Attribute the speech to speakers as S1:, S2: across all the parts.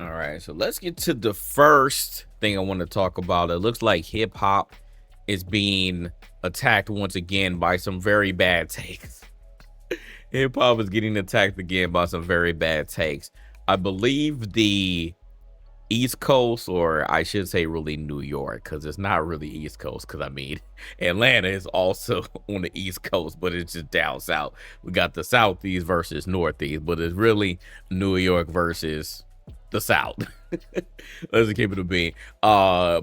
S1: All right, so let's get to the first thing I want to talk about. It looks like hip hop is being attacked once again by some very bad takes. Hip hop is getting attacked again by some very bad takes. I believe the East Coast, or I should say really New York, because it's not really East Coast, because I mean, Atlanta is also on the East Coast, but it's just down south. We got the Southeast versus Northeast, but it's really New York versus the South. Let's keep it a bean.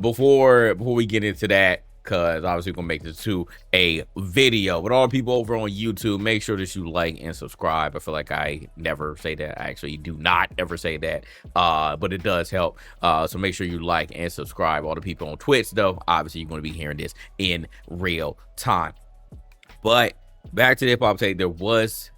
S1: Before we get into that, because obviously we're gonna make this to a video. But all the people over on YouTube, make sure that you like and subscribe. I feel like I never say that. I actually do not ever say that. But it does help. So make sure you like and subscribe. All the people on Twitch, though, obviously you're gonna be hearing this in real time. But back to the hip hop take, there was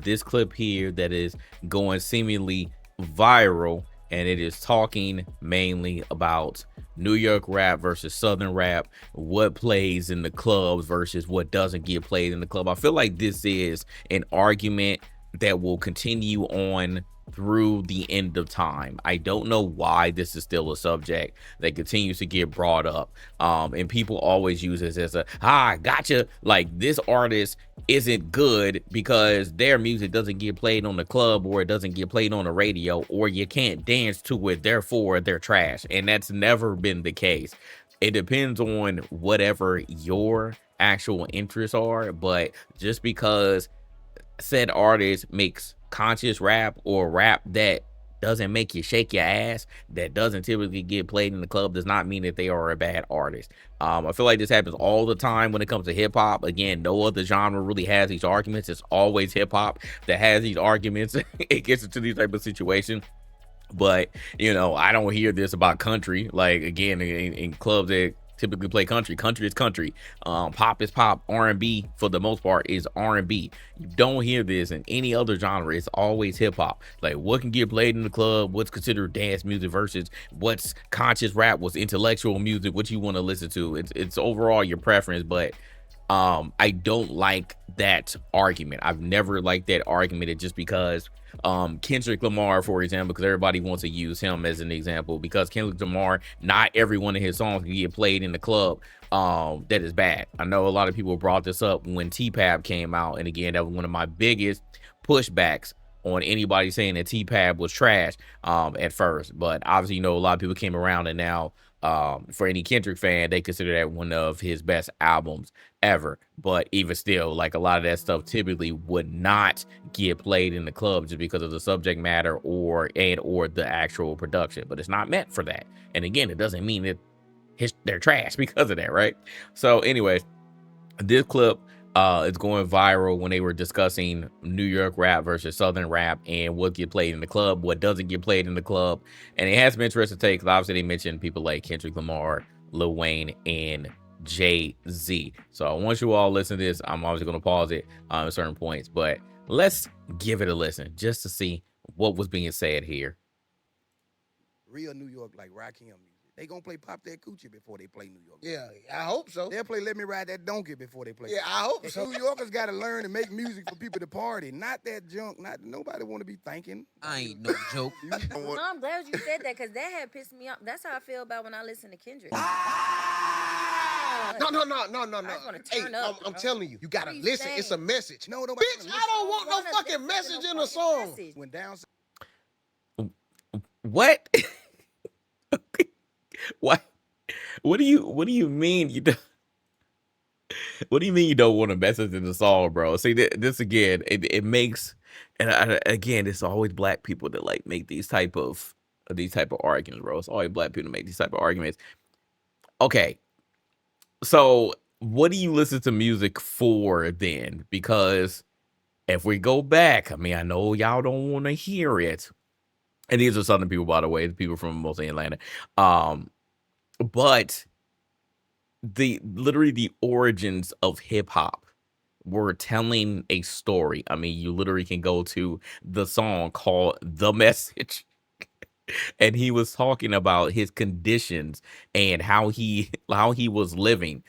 S1: this clip here that is going seemingly viral, and it is talking mainly about New York rap versus Southern rap, what plays in the clubs versus what doesn't get played in the club. I feel like this is an argument that will continue on through the end of time. I don't know why this is still a subject that continues to get brought up. And people always use this as gotcha. Like, this artist isn't good because their music doesn't get played on the club, or it doesn't get played on the radio, or you can't dance to it, therefore they're trash. And that's never been the case. It depends on whatever your actual interests are, but just because said artist makes conscious rap or rap that doesn't make you shake your ass, that doesn't typically get played in the club, does not mean that they are a bad artist. I feel like this happens all the time when it comes to hip hop. Again, no other genre really has these arguments. It's always hip hop that has these arguments. It gets into these type of situations. But I don't hear this about country. Like, again, in clubs that typically play country is country, pop is pop, R&B for the most part is R&B. You don't hear this in any other genre. It's always hip-hop. Like, what can get played in the club, what's considered dance music versus what's conscious rap, what's intellectual music, what you want to listen to. It's overall your preference. But I don't like that argument. I've never liked that argument. Just because Kendrick Lamar, for example, because everybody wants to use him as an example, because Kendrick Lamar, not every one of his songs can get played in the club. That is bad. I know a lot of people brought this up when T-Pab came out, and again, that was one of my biggest pushbacks on anybody saying that T-Pab was trash at first. But obviously, a lot of people came around, and now for any Kendrick fan, they consider that one of his best albums ever. But even still, like, a lot of that stuff typically would not get played in the club just because of the subject matter or the actual production. But it's not meant for that. And again, it doesn't mean that they're trash because of that, right? So anyways, this clip is going viral when they were discussing New York rap versus Southern rap and what get played in the club, what doesn't get played in the club. And it has some interesting takes. Obviously, they mentioned people like Kendrick Lamar, Lil Wayne, and Jay-Z. So I want you all to listen to this. I'm obviously going to pause it at certain points, but let's give it a listen just to see what was being said here.
S2: Real New York, like Rakim music. They gonna play Pop That Coochie before they play New York.
S3: Yeah, I hope so.
S2: They'll play Let Me Ride That Donkey before they play.
S3: Yeah, I hope so.
S2: New Yorkers gotta learn to make music for people to party, not that junk. Nobody want to be thinking.
S3: I ain't no joke.
S4: No, I'm glad you said that, because that had pissed me off. That's how I feel about when I listen to Kendrick.
S3: No.
S4: I just wanna turn up,
S3: I'm
S4: bro.
S3: telling you, you gotta
S4: What are you
S3: listen.
S4: saying?
S3: It's a message.
S2: No, nobody
S3: Bitch, I don't want no fucking message in a song.
S2: When down.
S1: What? What? What do you mean you don't? What do you mean you don't want a message in the song, bro? See, this again, it makes, and again, it's always black people that like make these type of arguments, bro. It's always black people that make these type of arguments. Okay, so what do you listen to music for then? Because if we go back, I mean, I know y'all don't want to hear it, and these are Southern people, by the way, the people from mostly Atlanta, but literally the origins of hip hop were telling a story. I mean, you literally can go to the song called The Message. And he was talking about his conditions and how he was living.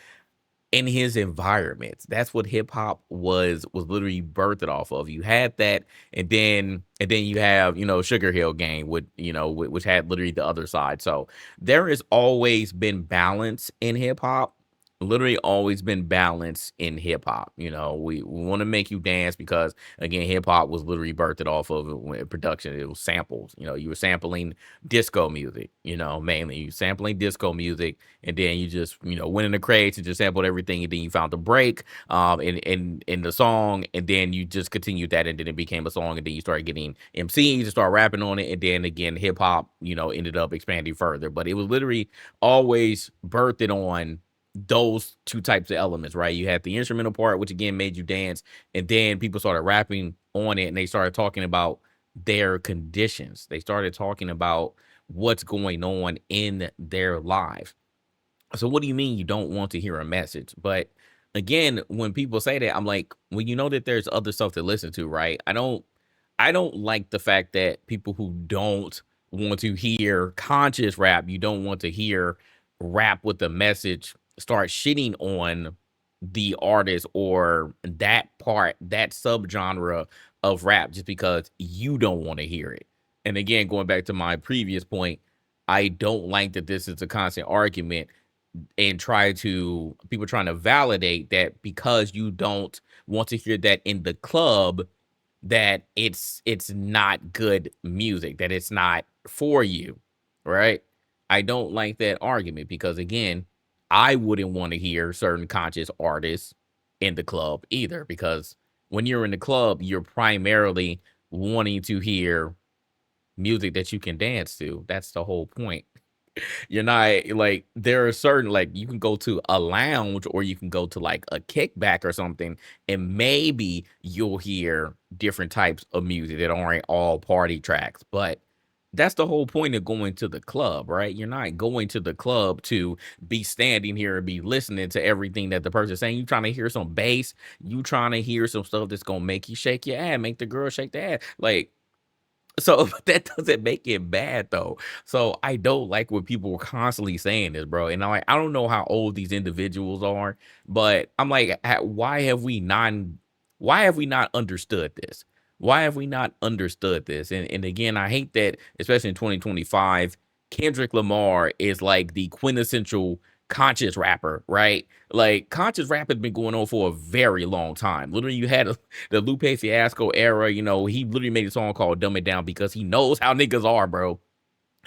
S1: in his environments. That's what hip hop was literally birthed off of. You had that, and then you have, Sugar Hill Gang with, which had literally the other side. So there has always been balance in hip hop. Literally always been balance in hip hop. We want to make you dance because again, hip hop was literally birthed off of production. It was samples. You were sampling disco music, mainly you sampling disco music, and then you just, went in the crates and just sampled everything, and then you found the break in the song, and then you just continued that, and then it became a song, and then you started getting MCs to start rapping on it, and then again, hip hop, ended up expanding further. But it was literally always birthed on those two types of elements, right? You had the instrumental part, which again made you dance, and then people started rapping on it, and they started talking about their conditions. They started talking about what's going on in their lives. So what do you mean you don't want to hear a message? But again, when people say that, I'm like, well, you know that there's other stuff to listen to, right? I don't like the fact that people who don't want to hear conscious rap, you don't want to hear rap with a message, start shitting on the artist or that part, that subgenre of rap just because you don't want to hear it. And again, going back to my previous point, I don't like that this is a constant argument and people trying to validate that because you don't want to hear that in the club, that it's not good music, that it's not for you, right? I don't like that argument because again, I wouldn't want to hear certain conscious artists in the club either, because when you're in the club, you're primarily wanting to hear music that you can dance to. That's the whole point. You're not like, there are certain, like, you can go to a lounge or you can go to like a kickback or something, and maybe you'll hear different types of music that aren't all party tracks. But that's the whole point of going to the club, right? You're not going to the club to be standing here and be listening to everything that the person's saying. You trying to hear some bass, you trying to hear some stuff that's gonna make you shake your ass, make the girl shake the ass. Like, so that doesn't make it bad though. So I don't like when people were constantly saying this, bro. And I don't know how old these individuals are, but I'm like, why have we not understood this? Why have we not understood this? And again, I hate that, especially in 2025, Kendrick Lamar is like the quintessential conscious rapper, right? Like, conscious rap has been going on for a very long time. Literally, you had the Lupe Fiasco era. He literally made a song called "Dumb It Down" because he knows how niggas are, bro.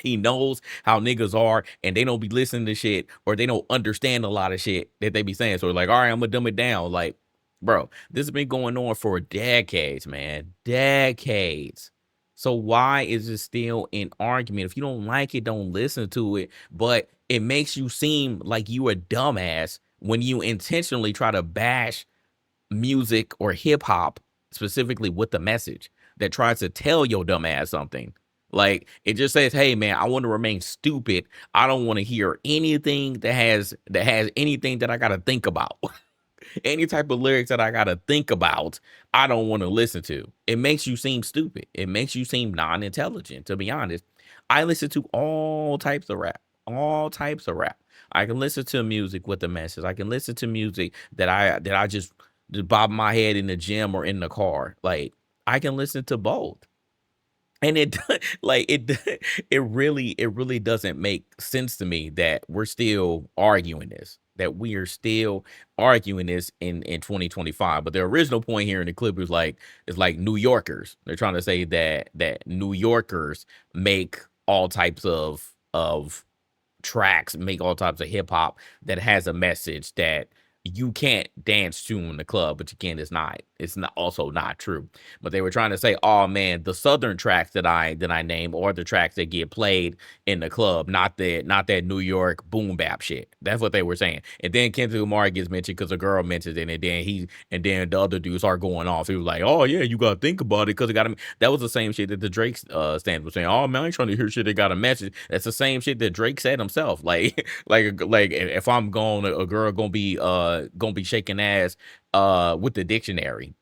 S1: He knows how niggas are, and they don't be listening to shit, or they don't understand a lot of shit that they be saying. So like, all right, I'm gonna dumb it down. Like, bro, this has been going on for decades, man. Decades. So why is it still an argument? If you don't like it, don't listen to it. But it makes you seem like you a dumbass when you intentionally try to bash music or hip hop, specifically with the message that tries to tell your dumb ass something. Like, it just says, hey man, I want to remain stupid. I don't want to hear anything that has anything that I gotta think about. Any type of lyrics that I gotta think about, I don't want to listen to. It makes you seem stupid. It makes you seem non-intelligent, to be honest. I listen to all types of rap. All types of rap. I can listen to music with the message. I can listen to music that I just bob my head in the gym or in the car. Like, I can listen to both. And it really doesn't make sense to me that we're still arguing this. That we are still arguing this in 2025. But the original point here in the clip is like New Yorkers. They're trying to say that New Yorkers make all types of tracks, make all types of hip hop that has a message that you can't dance to in the club, which again is not. It's not also not true. But they were trying to say, oh man, the southern tracks that I name, or the tracks that get played in the club, not that New York boom bap shit. That's what they were saying. And then Kendrick Lamar gets mentioned because a girl mentions it, and then the other dudes are going off. He was like, oh yeah, you gotta think about it because it got to. That was the same shit that the Drake stand was saying. Oh man, I ain't trying to hear shit that got a message. That's the same shit that Drake said himself. Like if I'm going, a girl gonna be shaking ass with the dictionary.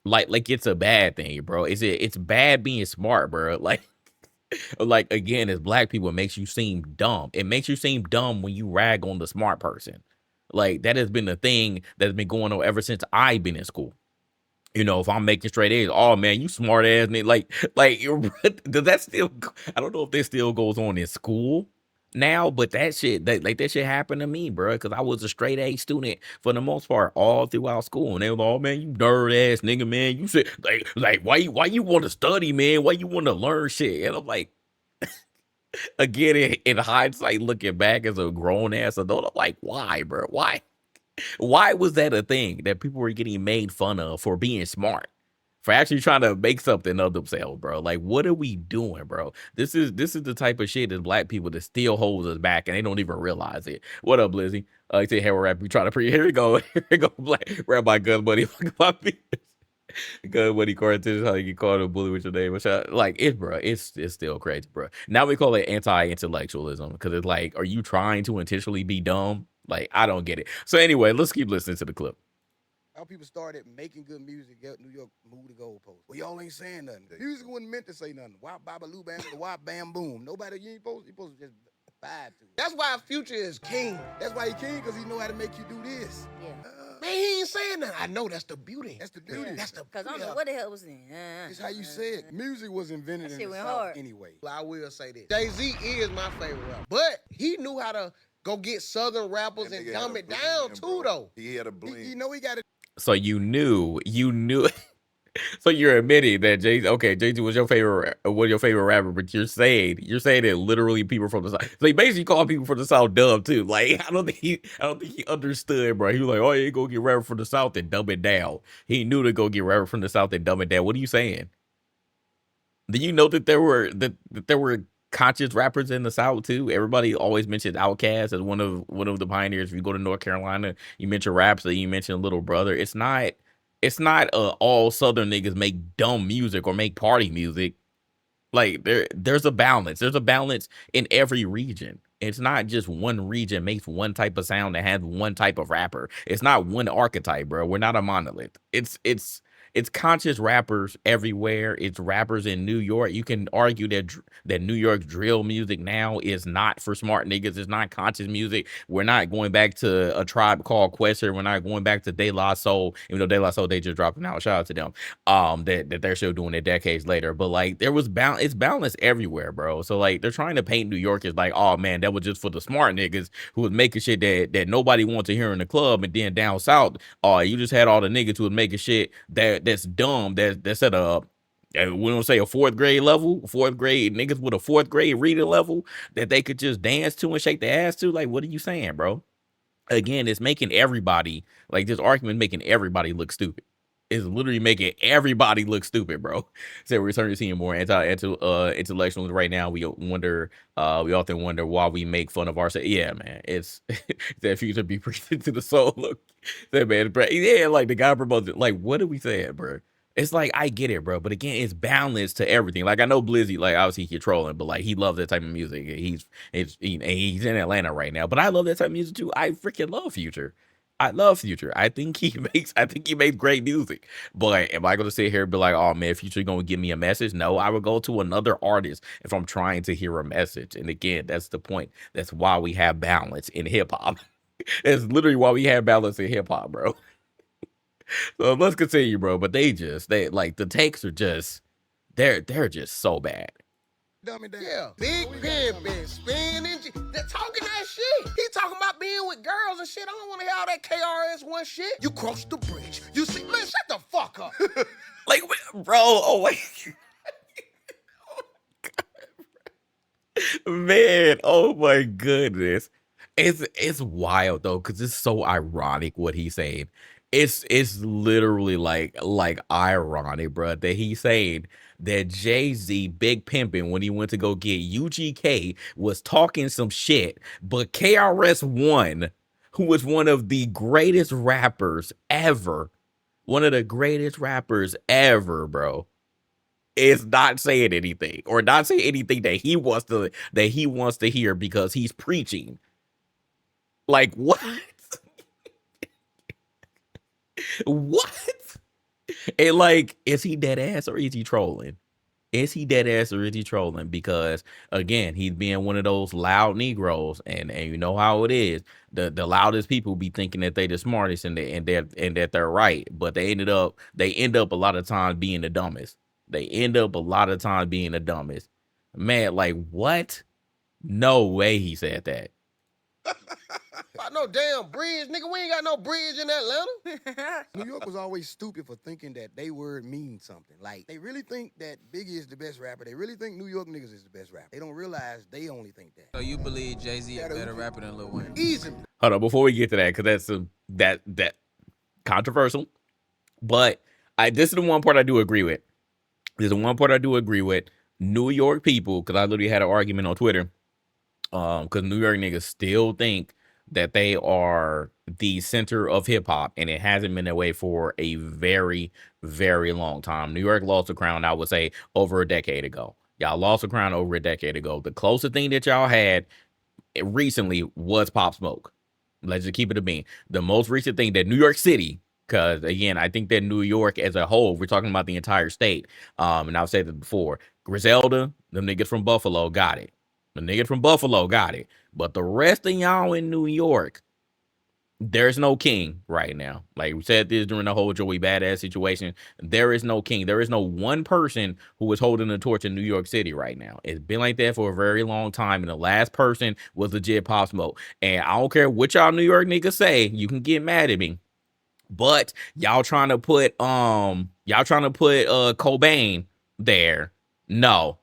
S1: Like it's a bad thing, bro. It's bad being smart, bro. Like again, as black people, it makes you seem dumb. It makes you seem dumb when you rag on the smart person. Like that has been a thing that's been going on ever since I've been in school. You know, if I'm making straight A's, oh man, you smart ass nigga. Like, does that still? I don't know if that still goes on in school now, but that shit, that shit happened to me, bro. Because I was a straight A student for the most part all throughout school, and they was like, oh man, you nerd ass nigga, man. You said like, why you want to study, man? Why you want to learn shit? And I'm like, again, in hindsight, looking back as a grown ass adult, I'm like, why, bro? Why? Why was that a thing that people were getting made fun of for being smart? For actually trying to make something of themselves, bro. Like, what are we doing, bro? This is the type of shit that black people that still holds us back and they don't even realize it. What up, Lizzie? I say, hey, rap. We trying to here we go. Here we go, Black Rabbi Gun Buddy. Gun Buddy Quarantine is how you get called a bully with your name. Which like it, bro. It's still crazy, bro. Now we call it anti-intellectualism because it's like, are you trying to intentionally be dumb? Like, I don't get it. So anyway, let's keep listening to the clip.
S2: How people started making good music, New York moved the goalpost. Well, y'all ain't saying nothing. Music wasn't meant to say nothing. Wop, babaloo, bam, wop, bam, boom. Nobody, you supposed to just vibe to it.
S3: That's why Future is king.
S2: That's why he king, because he know how to make you do this.
S4: Yeah.
S3: Man, he ain't saying that. I know that's the beauty.
S2: That's the beauty.
S3: That's the
S4: Because I don't know what the hell was in.
S2: It's how you say it. Music was invented
S4: That
S2: in
S4: shit
S2: the
S4: went
S2: South
S4: hard.
S2: anyway.
S3: I will say this. Jay-Z is my favorite rapper. But he knew how to go get Southern rappers
S5: That
S3: and
S5: nigga had
S3: dumb
S5: a
S3: it
S5: bling,
S3: down
S5: bro.
S3: too, though.
S5: He had a bling.
S2: You know he got it.
S1: So you knew. So you're admitting that Jay-Z was your favorite, one of your favorite rapper, but you're saying that literally people from the South. So he basically called people from the South dumb too. Like I don't think he understood, bro. He was like, oh, you go get rapper from the South and dumb it down. He knew to go get rapper from the South and dumb it down. What are you saying? Do you know that there were conscious rappers in the South too? Everybody always mentions Outkast as one of the pioneers. If you go to North Carolina, you mention Rhapsody, you mention Little Brother. It's not all Southern niggas make dumb music or make party music. Like there's a balance. There's a balance in every region. It's not just one region makes one type of sound that has one type of rapper. It's not one archetype, bro. We're not a monolith. It's conscious rappers everywhere. It's rappers in New York. You can argue that New York's drill music now is not for smart niggas. It's not conscious music. We're not going back to A Tribe Called Quest. We're not going back to De La Soul. Even though De La Soul, they just dropped an out. Shout out to them. That they're still doing it decades later. But like it's balanced everywhere, bro. So like they're trying to paint New York as like, oh man, that was just for the smart niggas who was making shit that nobody wants to hear in the club. And then down south, you just had all the niggas who was making shit that's dumb, that's at a, we don't say a fourth grade niggas with a fourth grade reading level that they could just dance to and shake their ass to. Like, what are you saying, bro? Again, it's making everybody, like this argument making everybody look stupid. It's literally making everybody look stupid, bro. So we're starting to see more intellectuals right now. We often wonder why we make fun of ourselves. Yeah, man, it's that Future be preaching to the soul. Look, that man, yeah, like the guy promotes it. Like, what are we saying, bro? It's like, I get it, bro, but again, it's balanced to everything. Like, I know Blizzy, like, obviously he's trolling, but like, he loves that type of music. He's in Atlanta right now, but I love that type of music too. I freaking love Future. I love Future. I think he makes great music. But am I gonna sit here and be like, oh man, Future gonna give me a message? No, I would go to another artist if I'm trying to hear a message. And again, that's the point. That's why we have balance in hip hop. That's literally why we have balance in hip hop, bro. So let's continue, bro. But they like the takes are just they're just so bad.
S2: Dumb it down.
S3: Yeah, Big Pimp been spinning. They're talking that shit. He talking about being with girls and shit. I don't want to hear all that KRS-One shit. You cross the bridge. You see, man, shut the fuck up.
S1: Like, bro, oh wait. Man, oh my goodness. It's wild though, because it's so ironic what he's saying. It's literally like ironic, bro, that he's saying that Jay-Z Big Pimpin' when he went to go get UGK was talking some shit, but KRS-One, who was one of the greatest rappers ever, bro, is not saying anything or not saying anything that he wants to hear because he's preaching. Like, what? What? And like, is he dead ass or is he trolling? Is he dead ass or is he trolling? Because again, he's being one of those loud Negroes, and you know how it is. The loudest people be thinking that they the smartest and that they're right, but they end up a lot of times being the dumbest. They end up a lot of times being the dumbest. Man, like what? No way he said that.
S3: About no damn bridge, nigga. We ain't got no bridge in Atlanta.
S2: New York was always stupid for thinking that they word means something. Like, they really think that Biggie is the best rapper. They really think New York niggas is the best rapper. They don't realize they only think that.
S5: So you believe Jay-Z a better rapper than Lil Wayne?
S2: Easily.
S1: Hold on, before we get to that, because that's that controversial. But this is the one part I do agree with. There's the one part I do agree with. New York people, because I literally had an argument on Twitter. Because New York niggas still think that they are the center of hip hop, and it hasn't been that way for a very, very long time. New York lost the crown, I would say, over a decade ago. Y'all lost the crown over a decade ago. The closest thing that y'all had recently was Pop Smoke. Let's just keep it a bean. The most recent thing that New York City, because again, I think that New York as a whole, we're talking about the entire state. And I've said this before. Griselda, them niggas from Buffalo got it. The nigga from Buffalo got it. But the rest of y'all in New York, there's no king right now. Like we said this during the whole Joey Badass situation. There is no king. There is no one person who is holding the torch in New York City right now. It's been like that for a very long time. And the last person was legit Pop Smoke. And I don't care what y'all New York niggas say. You can get mad at me. But y'all trying to put Cobain there. No,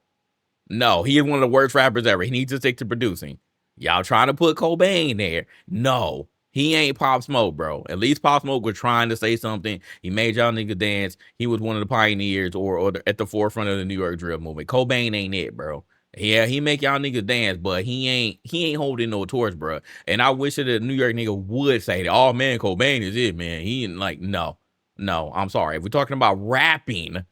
S1: he is one of the worst rappers ever. He needs to stick to producing. Y'all trying to put Cobain there. No, he ain't Pop Smoke, bro. At least Pop Smoke was trying to say something. He made y'all niggas dance. He was one of the pioneers or at the forefront of the New York drill movement. Cobain ain't it, bro. Yeah, he make y'all niggas dance, but he ain't holding no torch, bro. And I wish that a New York nigga would say that, oh man, Cobain is it, man. He ain't like, no, I'm sorry. If we're talking about rapping,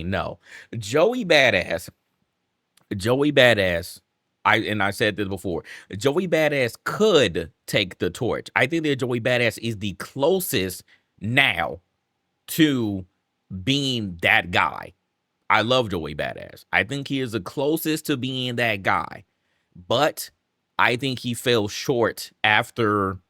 S1: no. Joey Badass, I said this before, Joey Badass could take the torch. I think that Joey Badass is the closest now to being that guy. I love Joey Badass. I think he is the closest to being that guy. But I think he fell short after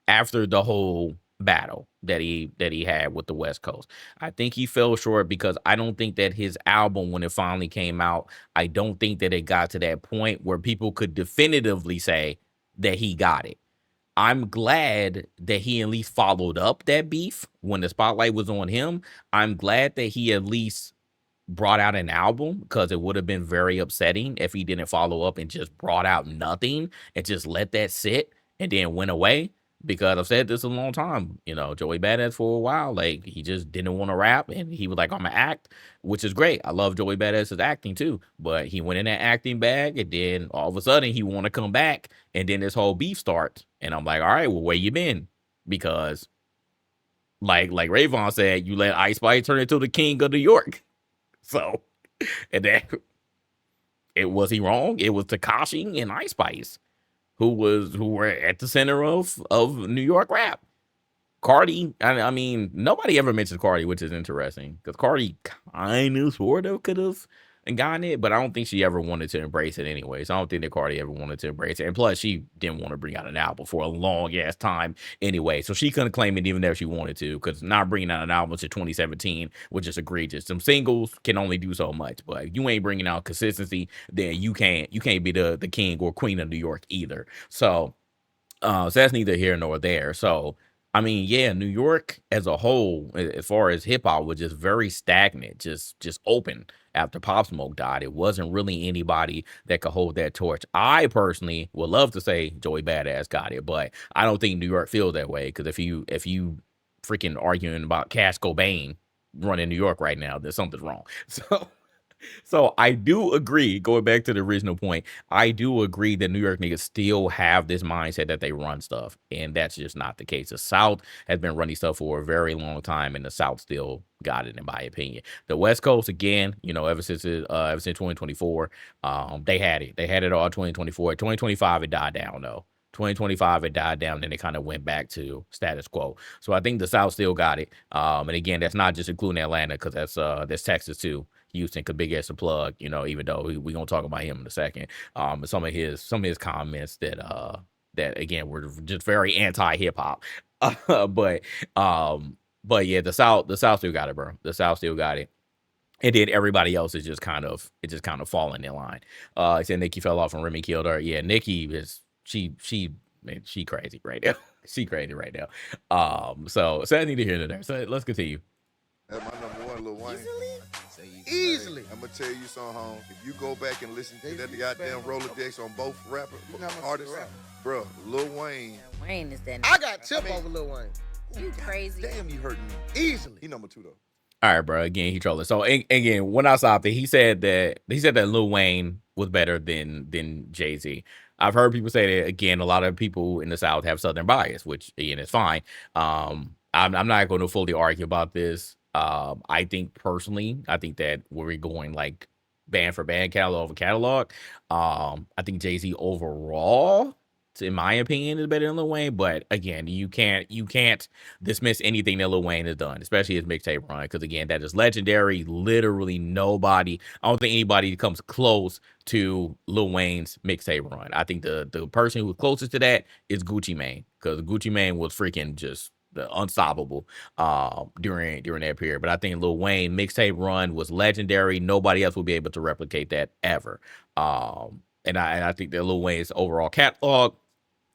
S1: the whole battle that he had with the West Coast. I think he fell short because I don't think that his album, when it finally came out, I don't think that it got to that point where people could definitively say that he got it. I'm glad that he at least followed up that beef when the spotlight was on him. I'm glad that he at least brought out an album, because it would have been very upsetting if he didn't follow up and just brought out nothing and just let that sit and then went away. Because I've said this a long time, Joey Badass for a while, like he just didn't want to rap and he was like, I'm gonna act, which is great. I love Joey Badass's acting too, but he went in that acting bag and then all of a sudden he want to come back and then this whole beef starts. And I'm like, all right, well, where you been? Because like Rayvon said, you let Ice Spice turn into the king of New York. So, and then was he wrong? It was Tekashi and Ice Spice who were at the center of New York rap. Cardi, I mean, nobody ever mentions Cardi, which is interesting because Cardi kind of sort of could have gotten it, but I don't think she ever wanted to embrace it anyway. So I don't think that Cardi ever wanted to embrace it. And plus, she didn't want to bring out an album for a long ass time anyway. So she couldn't claim it even if she wanted to, because not bringing out an album to 2017 was just egregious. Some singles can only do so much, but if you ain't bringing out consistency, then you can't be the king or queen of New York either. So that's neither here nor there. So I mean, yeah, New York as a whole, as far as hip hop, was just very stagnant, just open after Pop Smoke died. It wasn't really anybody that could hold that torch. I personally would love to say Joey Badass got it, but I don't think New York feels that way. Because if you freaking arguing about Cash Cobain running New York right now, then something's wrong. So I do agree, going back to the original point, I do agree that New York niggas still have this mindset that they run stuff, and that's just not the case. The South has been running stuff for a very long time, and the South still got it, in my opinion. The West Coast, again, ever since 2024, they had it. They had it all 2024. 2025, it died down, though. 2025 it died down, then it kind of went back to status quo. So I think the South still got it. And again, that's not just including Atlanta, because that's Texas too. Houston could big as a plug, you know, even though we gonna talk about him in a second. Some of his comments that again were just very anti hip hop. but yeah, the South still got it, bro. The South still got it. And then everybody else is just kind of falling in line. I said Nikki fell off and Remy killed her. Yeah, Nikki is she crazy right now. She crazy right now. So I need to hear that there. So let's continue.
S6: That's my number one, Lil Wayne.
S3: Easily.
S6: I'm gonna tell you something, home. If you go back and listen to that goddamn Rolodex on both artists, bro, Lil Wayne.
S4: Yeah, Wayne is that.
S3: I got Tip over Lil Wayne.
S4: You crazy.
S6: Damn, you hurting me.
S3: Easily.
S6: He number 2 though.
S1: All right, bro. Again, he trolling. So again, when I stopped it, he said that Lil Wayne was better than Jay-Z. I've heard people say that. Again, a lot of people in the South have Southern bias, which again is fine. I'm not going to fully argue about this. I think personally, that we're going like band for band, catalog for catalog. I think Jay-Z overall, in my opinion, is better than Lil Wayne. But again, you can't dismiss anything that Lil Wayne has done, especially his mixtape run, because again, that is legendary. Literally nobody, I don't think anybody comes close to Lil Wayne's mixtape run. I think the person who was closest to that is Gucci Mane, because Gucci Mane was freaking just unstoppable during that period. But I think Lil Wayne mixtape run was legendary. Nobody else will be able to replicate that ever. And I think that Lil Wayne's overall catalog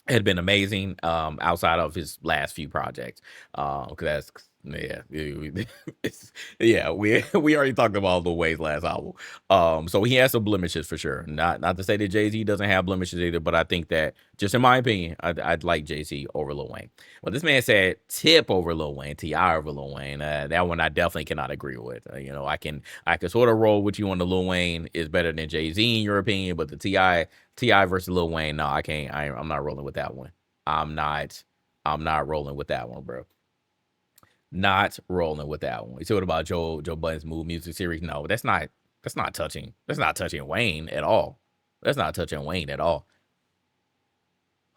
S1: had been amazing outside of his last few projects. Because that's yeah, we already talked about Lil Wayne's last album. So he has some blemishes for sure. Not to say that Jay-Z doesn't have blemishes either, but I think that, just in my opinion, I'd like Jay-Z over Lil Wayne. Well, this man said Tip over Lil Wayne, T.I. over Lil Wayne. That one I definitely cannot agree with. I can sort of roll with you on the Lil Wayne is better than Jay-Z in your opinion, but the T.I. versus Lil Wayne, no, I can't. I'm not rolling with that one. I'm not rolling with that one, bro. Not rolling with that one. You see what about Joe Budden's Move music series? No, that's not touching Wayne at all. That's not touching Wayne at all.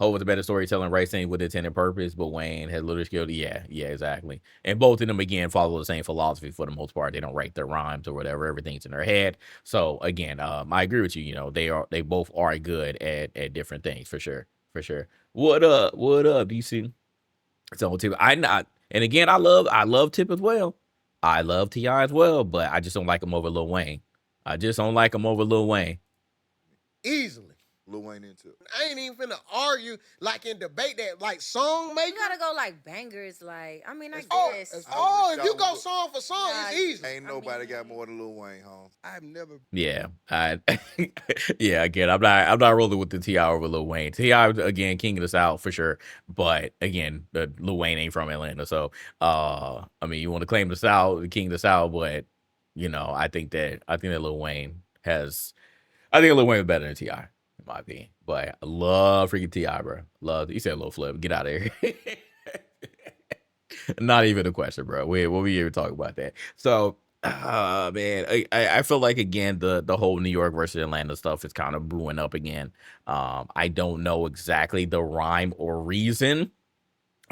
S1: Hov was a better storytelling, racing with intent and purpose, but Wayne has little skill. Yeah, exactly. And both of them again follow the same philosophy for the most part. They don't write their rhymes or whatever. Everything's in their head. So again, I agree with you. They both are good at different things for sure. What up, DC? So Tip, and again, I love Tip as well. I love T.I. as well, but I just don't like him over Lil Wayne.
S3: Easily.
S6: Lil Wayne and Tip.
S3: I ain't even finna argue like in debate that like song making.
S4: You gotta go like bangers, like I mean, I guess.
S3: If you go song for song,
S4: Yeah,
S3: it's easy.
S6: Ain't nobody got more than Lil Wayne, home.
S2: I've never.
S1: Yeah, again, I'm not rolling with the T.I. over Lil Wayne. T.I. again, king of the South for sure, but again, Lil Wayne ain't from Atlanta, so I mean, you want to claim the South, the king of the South, but I think that Lil Wayne is better than T.I. in my opinion. But I love freaking T.I., bro. You said Lil Flip, get out of here. Not even a question, bro. We even talk about that. So. Man, I feel like again the whole New York versus Atlanta stuff is kind of brewing up again. I don't know exactly the rhyme or reason,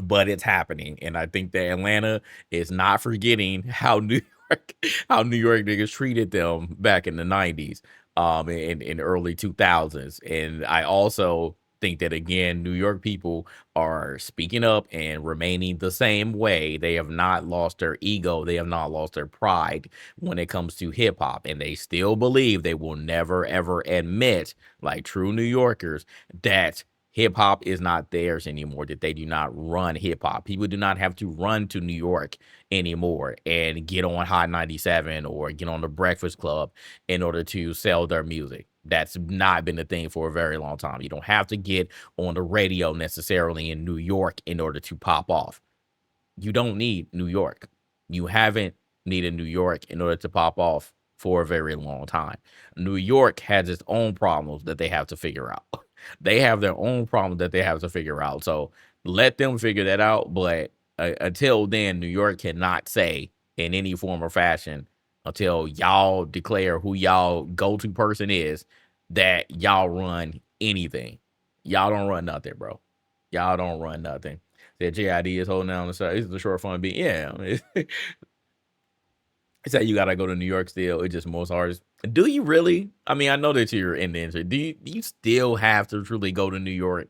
S1: but it's happening, and I think that Atlanta is not forgetting how New York niggas treated them back in the 90s, in early 2000s, and I also think that again New York people are speaking up and remaining the same way. They have not lost their ego, they have not lost their pride when it comes to hip hop, and they still believe, they will never ever admit, like true New Yorkers, that hip hop is not theirs anymore, that they do not run hip hop. People do not have to run to New York anymore and get on Hot 97 or get on the Breakfast Club in order to sell their music. That's not been a thing for a very long time. You don't have to get on the radio necessarily in New York in order to pop off. You don't need New York. You haven't needed New York in order to pop off for a very long time. New York has its own problems that they have to figure out. They have their own problems that they have to figure out. So let them figure that out. But until then, New York cannot say in any form or fashion, until y'all declare who y'all go-to person is, that y'all run anything. Y'all don't run nothing, bro. Y'all don't run nothing. Said JID is holding down the side. This is the short fun beat. Yeah. It's that you gotta go to New York still. It's just most artists. Do you really? I mean, I know that you're in the industry. Do you still have to truly go to New York?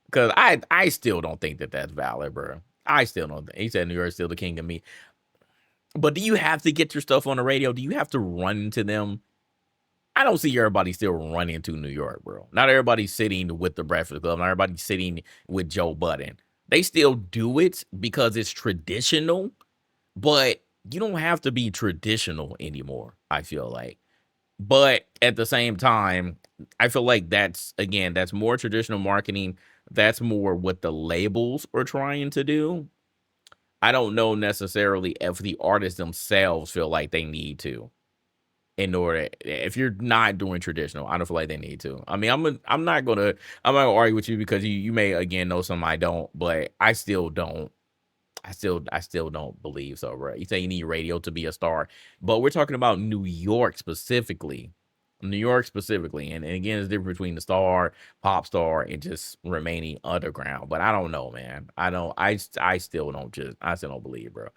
S1: Because I still don't think that that's valid, bro. I still don't think. He said New York's still the king of me. But do you have to get your stuff on the radio? Do you have to run to them? I don't see everybody still running to New York, bro. Not everybody's sitting with the Breakfast Club. Not everybody's sitting with Joe Budden. They still do it because it's traditional, but you don't have to be traditional anymore, I feel like. But at the same time, I feel like that's more traditional marketing. That's more what the labels are trying to do. I don't know necessarily if the artists themselves feel like they need to. In order, if you're not doing traditional, I don't feel like they need to. I mean, I'm not gonna argue with you because you may again know something I don't, but I still don't. I still don't believe so, bro. You say you need radio to be a star, but we're talking about New York specifically. New York specifically, and again, it's different between the star, pop star, and just remaining underground. But I don't know, man. I still don't believe, bro.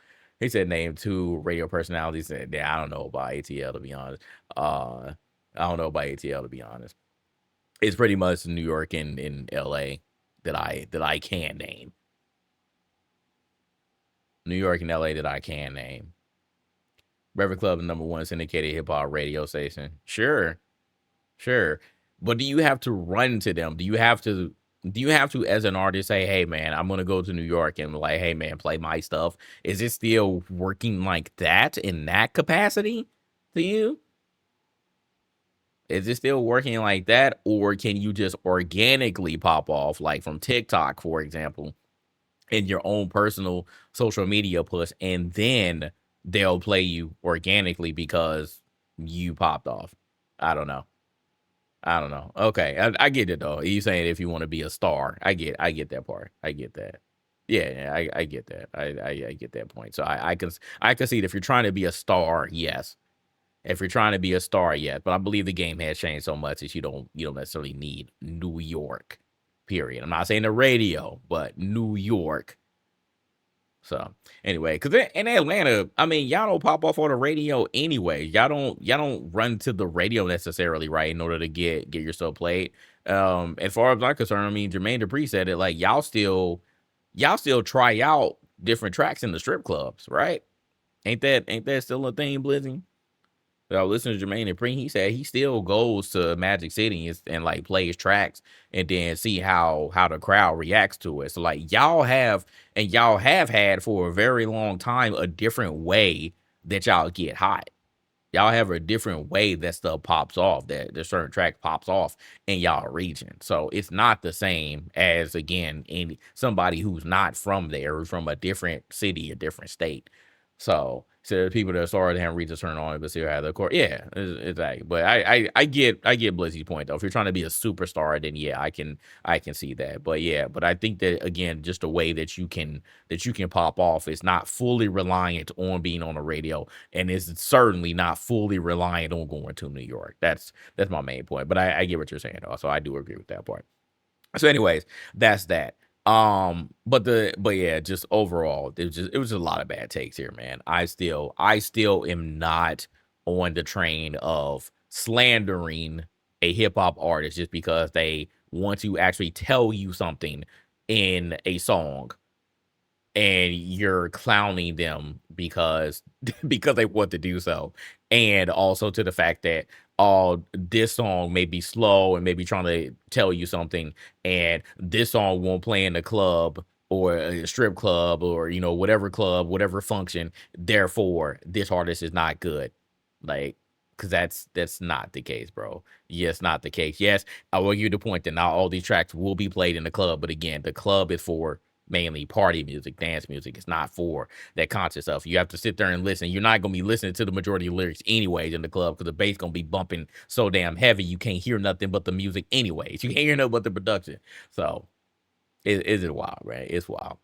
S1: He said name 2 radio personalities. Said, yeah, I don't know about ATL to be honest. I don't know about ATL to be honest. It's pretty much New York and in LA that I can name. New York and LA that I can name. Breakfast Club, the #1 syndicated hip hop radio station. Sure. But do you have to run to them? Do you have to as an artist say, hey man, I'm gonna go to New York and like, hey man, play my stuff? Is it still working like that in that capacity to you? Is it still working like that? Or can you just organically pop off like from TikTok, for example, in your own personal social media push, and then they'll play you organically because you popped off? I don't know. Okay, I get it though. You saying if you want to be a star, I get that part. I get that. Yeah, I get that. I get that point. So I can see that if you're trying to be a star, yes. If you're trying to be a star, yes. But I believe the game has changed so much that you don't necessarily need New York. Period. I'm not saying the radio, but New York. So anyway, because in Atlanta, I mean, y'all don't pop off on the radio anyway. Y'all don't run to the radio necessarily, right, in order to get yourself played. As far as I'm concerned, I mean, Jermaine Dupri said it, like y'all still try out different tracks in the strip clubs, right? Ain't that still a thing, Blizzy? I listened to Jermaine Dupri. He said he still goes to Magic City and like plays tracks and then see how the crowd reacts to it. So like y'all have had for a very long time a different way that y'all get hot. Y'all have a different way that stuff pops off, that the certain track pops off in y'all region. So it's not the same as again somebody who's not from there, who's from a different city, a different state. So the people that started to have read to turn on, but still have the core. Yeah, exactly. But I get Blizzy's point though. If you're trying to be a superstar, then yeah, I can see that. But yeah, but I think that again, just a way that you can pop off is not fully reliant on being on the radio, and is certainly not fully reliant on going to New York. That's my main point. But I get what you're saying though, so I do agree with that part. So anyways, that's that. But yeah, just overall, it was just a lot of bad takes here, man. I still am not on the train of slandering a hip hop artist just because they want to actually tell you something in a song and you're clowning them because they want to do so. And also to the fact that this song may be slow and maybe trying to tell you something, and this song won't play in the club or a strip club or whatever club, whatever function. Therefore, this artist is not good. Like, because that's not the case, bro. Yes, not the case. Yes, I will give you the point that not all these tracks will be played in the club, but again, the club is for mainly party music, dance music. It's not for that conscious stuff. You have to sit there and listen. You're not going to be listening to the majority of lyrics anyways in the club because the bass going to be bumping so damn heavy you can't hear nothing but the music anyways. You can't hear nothing but the production. So is it wild, right? It's wild.